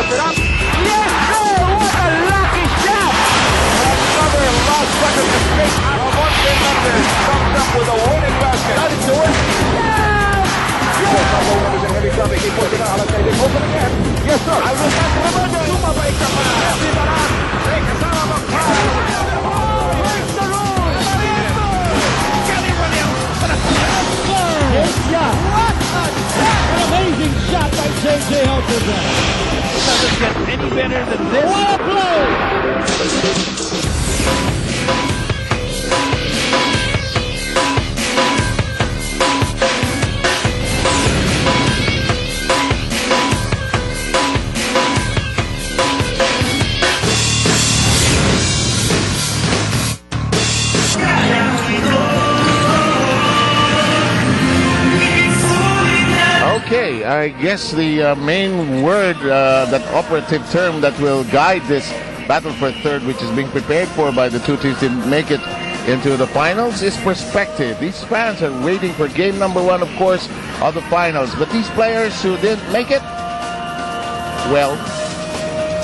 puts it up. Yes, sir! What a lucky shot! Another last second mistake. Ramon Fernandez comes up with a winning basket. Got it to it. He puts it out. Open again. Yes, sir. I will not remember. Sumabay ka pa. Si Baran. May kasama mag-foul. Breaks the rules. Kenny Williams. Great shot. What a shot. An amazing shot by J.J. Hutchinson. It doesn't get any better than this. What a play. Okay, I guess the main word, that operative term that will guide this battle for third, which is being prepared for by the two teams to make it into the finals, is perspective. These fans are waiting for game number one, of course, of the finals. But these players who didn't make it, well,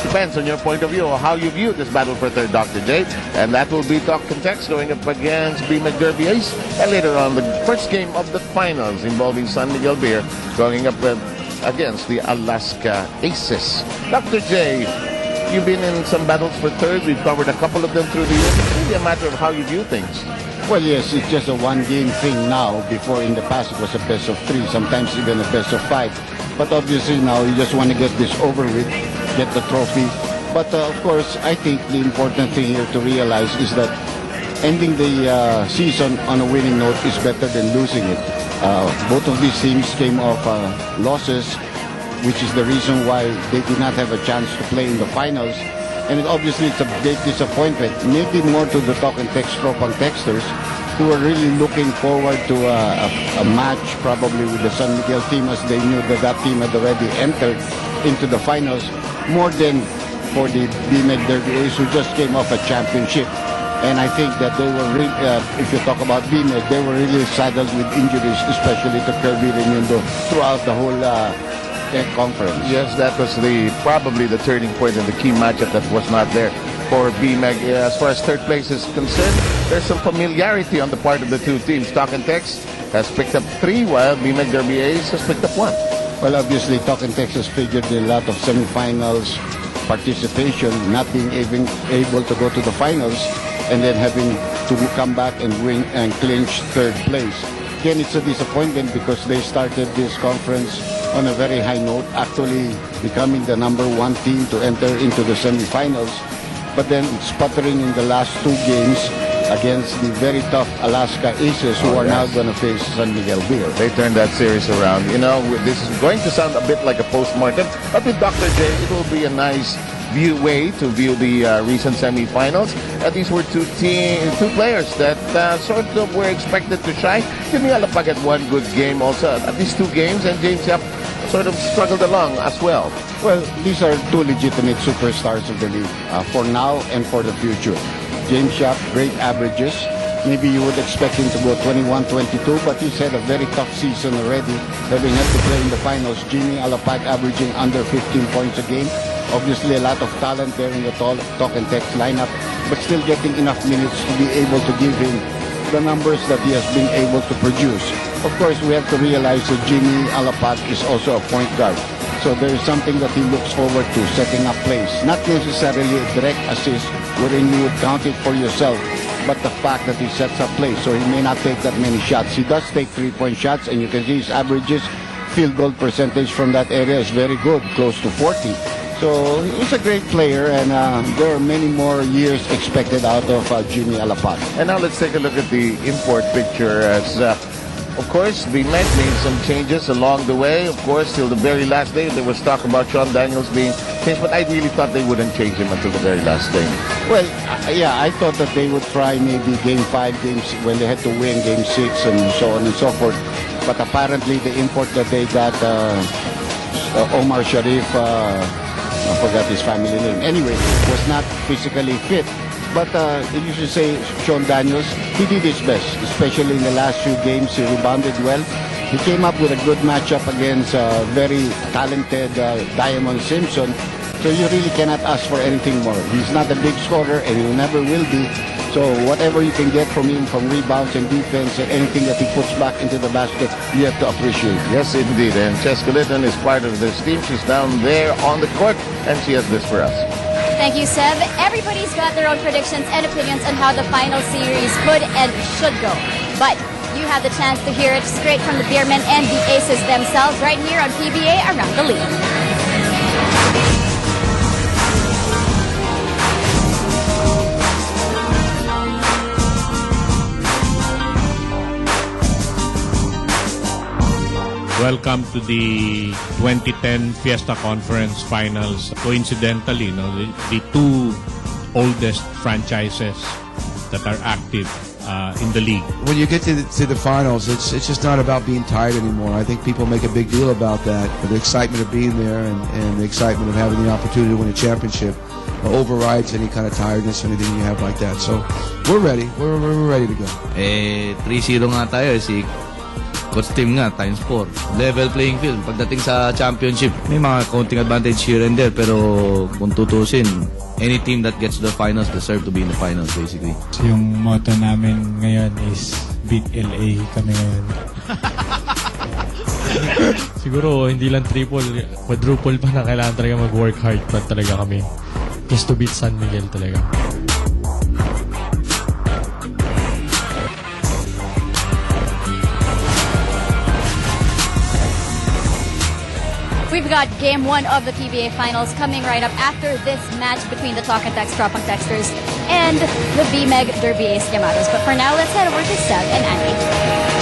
depends on your point of view or how you view this battle for third, Dr. J. And that will be Talk and Text going up against BMEG Derby Ace. And later on, the first game of the finals involving San Miguel Beer going up against the Alaska Aces. Dr. J, you've been in some battles for third. We've covered a couple of them through the years. It's really a matter of how you view things. Well, yes, it's just a one-game thing now. Before, in the past, it was a best of three, sometimes even a best of five. But obviously now, you just want to get this over with, get the trophy. But of course, I think the important thing here to realize is that ending the season on a winning note is better than losing it. Both of these teams came off losses, which is the reason why they did not have a chance to play in the finals. And obviously, it's a big disappointment, maybe more to the Talk and Text Tropang Texters, who are really looking forward to a match probably with the San Miguel team, as they knew that that team had already entered into the finals, more than for the BMEG Derby Ace, who just came off a championship. And I think that they were really, if you talk about BMEG, they were really saddled with injuries, especially to Kirby Reymundo throughout the whole conference. Yes, that was probably the turning point and the key matchup that was not there for BMEG. As far as third place is concerned, there's some familiarity on the part of the two teams. Talk and Text has picked up 3, while BMEG Derby Ace has picked up 1. Well, obviously, Talk and Text has figured a lot of semifinals participation, not being even able to go to the finals, and then having to come back and win and clinch third place. Again, it's a disappointment because they started this conference on a very high note, actually becoming the #1 team to enter into the semifinals, but then sputtering in the last 2 games against the very tough Alaska Aces, who are now going to face San Miguel Beer. They turned that series around. You know, this is going to sound a bit like a postmortem, but with Dr. J, it will be a nice way to view the recent semifinals. These were two players that sort of were expected to shine. Jimmy Alapag had one good game also, at least 2 games, and James Yap sort of struggled along as well. Well, these are 2 legitimate superstars of the league for now and for the future. James Yap, great averages. Maybe you would expect him to go 21-22, but he's had a very tough season already, having had to play in the finals. Jimmy Alapag averaging under 15 points a game. Obviously, a lot of talent there in the Talk and Text lineup, but still getting enough minutes to be able to give him the numbers that he has been able to produce. Of course, we have to realize that Jimmy Alapag is also a point guard. So there is something that he looks forward to, setting up plays. Not necessarily a direct assist wherein you would count it for yourself, but the fact that he sets up plays. So he may not take that many shots. He does take 3-point shots, and you can see his averages, field goal percentage from that area is very good, close to 40. So he's a great player, and there are many more years expected out of Jimmy Alapag. And now let's take a look at the import picture. As of course, BMEG made some changes along the way. Of course, till the very last day, there was talk about Sean Daniels being changed, but I really thought they wouldn't change him until the very last day. Well, yeah, I thought that they would try maybe Game 5, when they had to win Game 6, and so on and so forth. But apparently, the import that they got, Omar Sharif, I forgot his family name. Anyway, was not physically fit. But you should say Sean Daniels, he did his best, especially in the last few games. He rebounded well. He came up with a good matchup against very talented Diamond Simpson. So you really cannot ask for anything more. He's not a big scorer, and he never will be. So whatever you can get from him, from rebounds and defense and anything that he puts back into the basket, you have to appreciate. Yes, indeed. And Cheska Litton is part of this team. She's down there on the court, and she has this for us. Thank you, Seb. Everybody's got their own predictions and opinions on how the final series could and should go. But you have the chance to hear it straight from the Beermen and the Aces themselves right here on PBA Around the League. Welcome to the 2010 Fiesta Conference Finals. Coincidentally, the two oldest franchises that are active in the league. When you get to the finals, it's just not about being tired anymore. I think people make a big deal about that. The excitement of being there and the excitement of having the opportunity to win a championship overrides any kind of tiredness or anything you have like that. So we're ready. We're ready to go. 3-0 nga tayo. Si Coach team nga, times 4. Level playing field. Pagdating sa championship, may mga counting advantage here and there, pero kung tutusin, any team that gets to the finals deserve to be in the finals, basically. So yung motto namin ngayon is beat LA kami ngayon. Siguro, hindi lang triple, quadruple pa na kailangan talaga mag-work hard pa talaga kami. Just to beat San Miguel talaga. We've got Game 1 of the PBA Finals coming right up after this match between the Talk and Text Tropang Texters and the BMEG Derby Ace Yamatos. But for now, let's head over to Seb and Andy.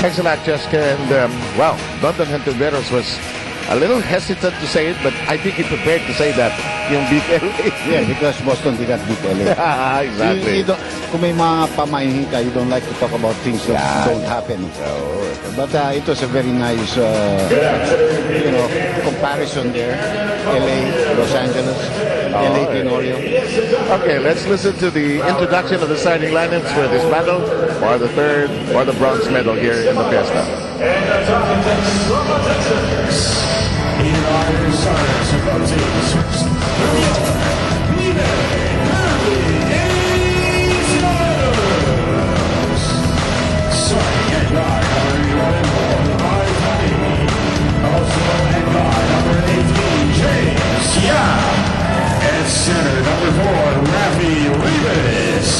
Thanks a lot, Cheska. And, well, Dondon Hentuveros was a little hesitant to say it, but I think he prepared to say that. Yung beat LA. Yeah, because Boston did not beat LA. Exactly. Kung may mga pamahihin ka, you don't like to talk about things that don't happen. But it was a very nice, comparison there. LA, Los Angeles, LA, Tenorio. Okay, let's listen to the introduction of the starting lineups for this battle for the third or the bronze medal here in the Fiesta. And the Talking Text Tropang Texters. Here are your starters from teams. New York, BMEG Derby Ace Yamatos. Starting at guard number 11, also at guard number 18, James Yap. At center, number 4, Rafi Rivas.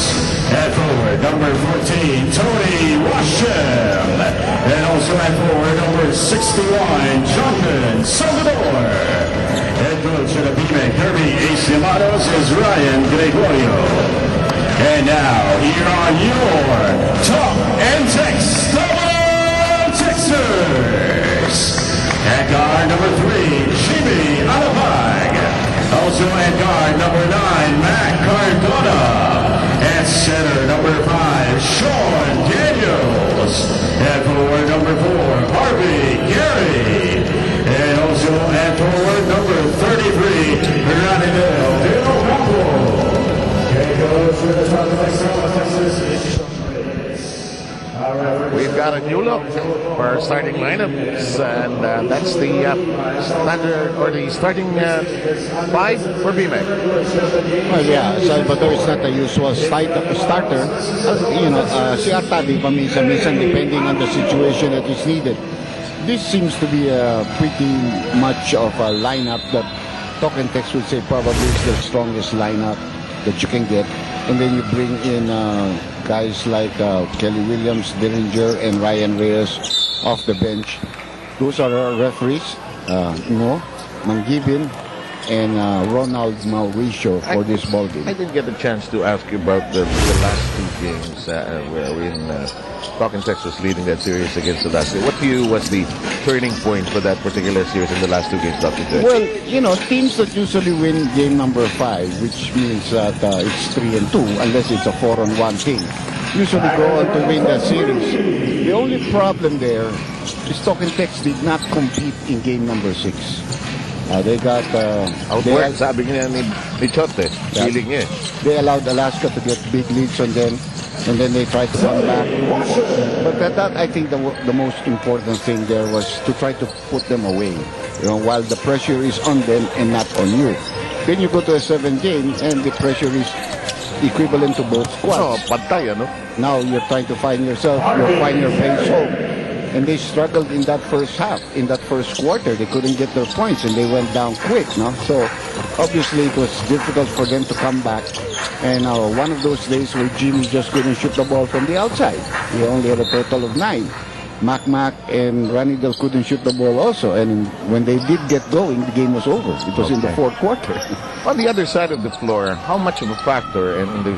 At forward, number 14, Tony Washam. And also at forward, number 61, Jonathan Salvador. Head coach of the BMEG Derby Ace Yamatos is Ryan Gregorio. And now, here are your Talk and Text Tropang Texters. At guard number 3, Jimmy Alapag. Also at guard number 9, Matt Cardona. At center, number 5, Sean Daniels. At forward, number 4, Harvey Gary. And also at forward, number 33, Ranidel De Ocampo. Okay, goes for the top of Texas. We've got a new look for our starting lineups, and that's the standard or the starting 5 for BMEG. Well, yeah, Salvador is not a usual starter. Si Artadi paminsan-minsan depending on the situation that is needed. This seems to be a pretty much of a lineup that Talk and Text would say probably is the strongest lineup that you can get. And then you bring in guys like Kelly Williams, Dillinger, and Ryan Reyes off the bench. Those are our referees, Mangibin and Ronald Mauricio for this ball game. I didn't get a chance to ask you about the last two games when Talk and Text was leading that series against Alaska. What to you was the turning point for that particular series in the last two games, Dr. Judge? Well, teams that usually win game number 5, which means that it's 3-2, unless it's a 4-on-1 thing, usually go on to win that series. The only problem there is Talk and Text did not compete in game number 6. They got outworked, sabi niya ni Chote, feeling niya. They allowed Alaska to get big leads on them, and then they tried to come back. But that I think the most important thing there was to try to put them away, while the pressure is on them and not on you. Then you go to a 7th game and the pressure is equivalent to both Oh, squads. pantay, ano? Now you're trying to find your pace home. And they struggled in that first half, in that first quarter. They couldn't get their points and they went down quick, no? So obviously it was difficult for them to come back. And one of those days where Jimmy just couldn't shoot the ball from the outside. He only had a total of 9. Mac and Ranidel couldn't shoot the ball also. And when they did get going, the game was over. It was in the fourth quarter. On the other side of the floor, how much of a factor in the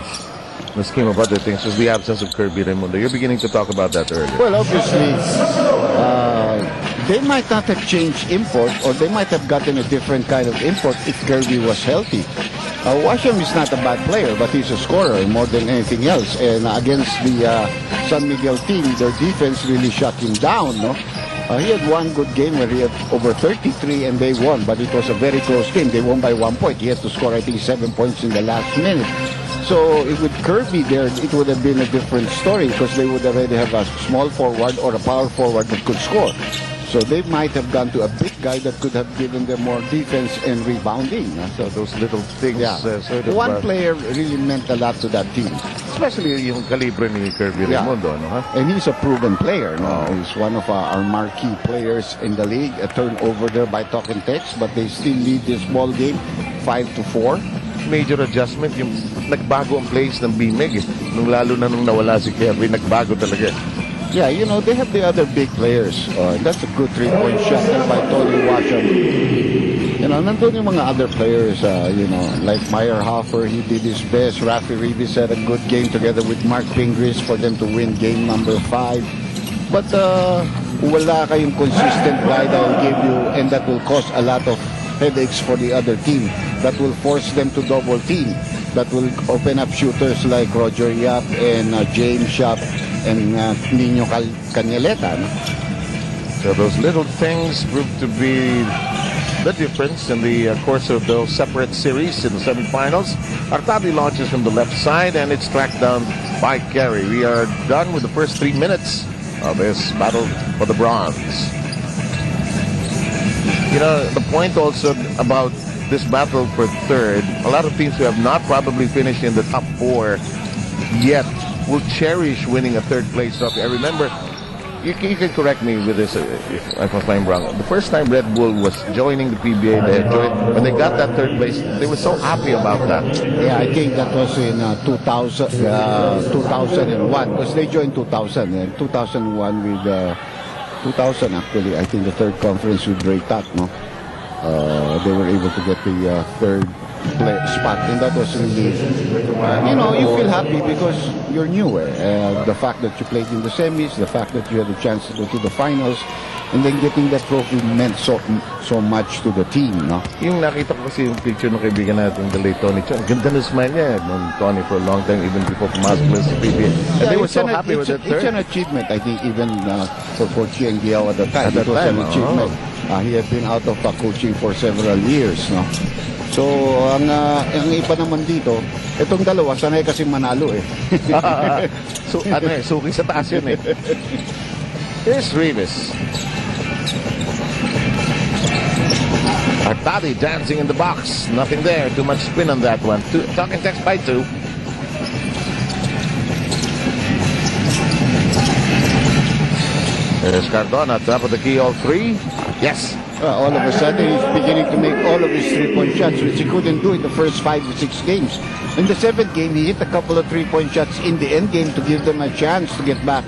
scheme of other things was the absence of Kirby Raimundo? You're beginning to talk about that earlier. Well, obviously, they might not have changed import, or they might have gotten a different kind of import if Kirby was healthy. Washam is not a bad player, but he's a scorer more than anything else. And against the San Miguel team, their defense really shut him down, no? He had one good game where he had over 33 and they won, but it was a very close game. They won by 1 point. He had to score, I think, 7 points in the last minute. So with Kirby there, it would have been a different story because they would already have a small forward or a power forward that could score. So they might have gone to a big guy that could have given them more defense and rebounding. So those little things, sort of, one player really meant a lot to that team. especially yung kalibre ni Kirby Raimundo, no? Huh? And he's a proven player. No? He's one of our marquee players in the league. A turnover there by Talk and Text, but they still lead this ball game 5-4. Major adjustment, yung nagbago ang plays ng Bimig. Lalo na nung nawala si Kirby, nagbago talaga. Yeah, you know, they have the other big players. That's a good three-point shot there by Tony Washam. You know, nandun yung mga other players, you know, like Meyerhofer, he did his best. Rafi Ribis had a good game together with Mark Pingris for them to win game number 5. But wala kayong consistent guy that will give you, and that will cause a lot of headaches for the other team. That will force them to double team. That will open up shooters like Roger Yap and James Yap and Nino Cañaleta. No? So those little things proved to be the difference in the course of those separate series in the semifinals. Artabi launches from the left side and it's tracked down by Kerry. We are done with the first 3 minutes of this battle for the bronze. You know, the point also about this battle for third, a lot of teams who have not probably finished in the top 4 yet will cherish winning a third place trophy. I remember, you can correct me with this if I'm wrong. The first time Red Bull was joining the PBA, when they got that third place, they were so happy about that. Yeah, I think that was in 2001 because they joined 2000. And 2001 with 2000 actually, I think the third conference with Ray Tak, no? They were able to get the third spot, and that was really, you know, you feel happy because you're new. The fact that you played in the semis, the fact that you had a chance to go to the finals, and then getting that trophy meant so much to the team, no? Yung nakita ko kasi yung picture ng kaibigan natin, the late Tony Chong. Ganda ng smile niya, known Tony for a long time, even before pumasok sa PBA. And they were so happy with that third. It's an achievement, I think, even for Coach Chiang Giao at the time. It was an achievement. He had been out of coaching for several years, no? So, ang iba naman dito, itong dalawa, sanay kasi manalo eh. So, suki sa taas yun eh. Here's Rivas. Artadi dancing in the box. Nothing there. Too much spin on that one. Talking text by 2. There's Cardona, top of the key, all 3. Yes. All of a sudden, he's beginning to make all of his three-point shots, which he couldn't do in the first 5 to 6 games. In the 7th game, he hit a couple of three-point shots in the end game to give them a chance to get back.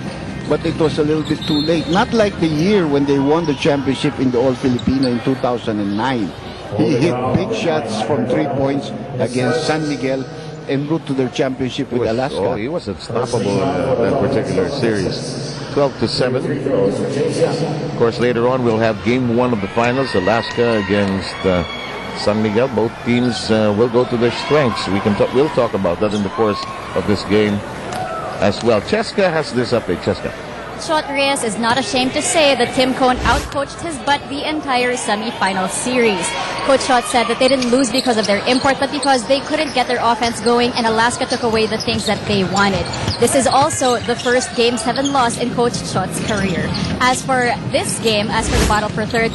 But it was a little bit too late. Not like the year when they won the championship in the All-Filipino in 2009. He hit big shots from 3 points against San Miguel en route to their championship with Alaska. Oh, he was unstoppable in that particular series. 12-7. Of course, later on we'll have game 1 of the finals, Alaska against San Miguel. Both teams will go to their strengths. We'll talk about that in the course of this game as well. Cheska has this update. Cheska. Shot Reyes is not ashamed to say that Tim Cone outcoached his butt the entire semi-final series. Coach Shot said that they didn't lose because of their import, but because they couldn't get their offense going and Alaska took away the things that they wanted. This is also the first Game 7 loss in Coach Shot's career. As for this game, as for the battle for third,